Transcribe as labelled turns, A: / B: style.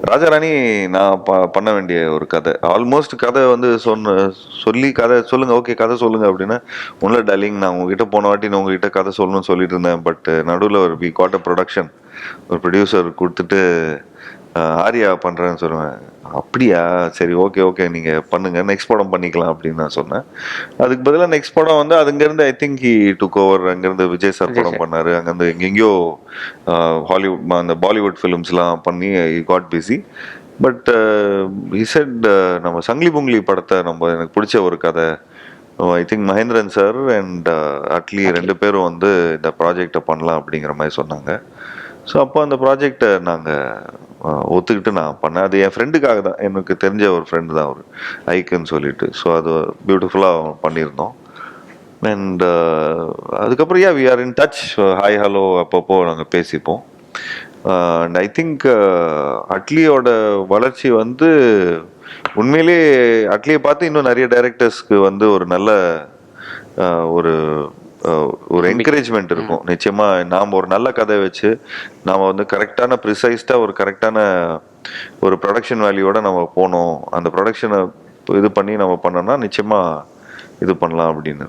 A: ராஜாராணி நான் பண்ண வேண்டிய ஒரு கதை. ஆல்மோஸ்ட் கதை வந்து சொல்லி கதை சொல்லுங்க, ஓகே கதை சொல்லுங்க அப்படின்னா, ஒன்றும் டார்லிங் நான் உங்ககிட்ட போன வாட்டி நான் உங்ககிட்ட கதை சொல்லணும்னு சொல்லிட்டு இருந்தேன். பட் நடுவில் ஒரு வி காட் அ ப்ரொடக்ஷன், ஒரு ப்ரொடியூசர் கொடுத்துட்டு ஆர்யா பண்ணுறேன்னு சொல்லுவேன். அப்படியா, சரி ஓகே ஓகே நீங்கள் பண்ணுங்க, நெக்ஸ்ட் படம் பண்ணிக்கலாம் அப்படின்னு நான் சொன்னேன். அதுக்கு பதிலாக நெக்ஸ்ட் படம் வந்து அதுங்கேருந்து I think he took over. அங்கேருந்து விஜய் சார்
B: விஜய்
A: படம்
B: சார்.
A: பண்ணார். அங்கேருந்து எங்கெங்கேயோ ஹாலிவுட் அந்த பாலிவுட் ஃபிலிம்ஸ்லாம் பண்ணி I got busy. But he said நம்ம சங்கிலி புங்கிலி படத்தை நம்ம எனக்கு பிடிச்ச ஒரு கதை. I think Mahendran sir and Atlee
B: Atlee.
A: 2 பேரும் வந்து இந்த ப்ராஜெக்டை பண்ணலாம் அப்படிங்கிற மாதிரி சொன்னாங்க. ஸோ அப்போ அந்த ப்ராஜெக்டை நாங்கள் ஒத்துக்கிட்டு நான் பண்ணேன். அது என் ஃப்ரெண்டுக்காக தான், எனக்கு தெரிஞ்ச ஒரு ஃப்ரெண்டு தான் அவர், ஐக்குன்னு சொல்லிட்டு. ஸோ அது பியூட்டிஃபுல்லாக பண்ணியிருந்தோம். அண்ட் அதுக்கப்புறம் we are in touch, hi hello அப்பப்போ நாங்கள் பேசிப்போம். அண்ட் ஐ திங்க் அட்லியோட வளர்ச்சி வந்து உண்மையிலே அட்லியை பார்த்து இன்னும் நிறைய டைரக்டர்ஸ்க்கு வந்து ஒரு நல்ல ஒரு ஒரு என்கரேஜ்மெண்ட் இருக்கும். நிச்சயமா நாம் ஒரு நல்ல கதை வச்சு நாம் வந்து கரெக்டான ப்ரிசைஸ்டாக ஒரு கரெக்டான ஒரு ப்ரொடக்ஷன் வேல்யூவோட நம்ம போனோம், அந்த ப்ரொடக்ஷனை இது பண்ணி நம்ம பண்ணோம்னா நிச்சயமா இது பண்ணலாம் அப்படின்னு.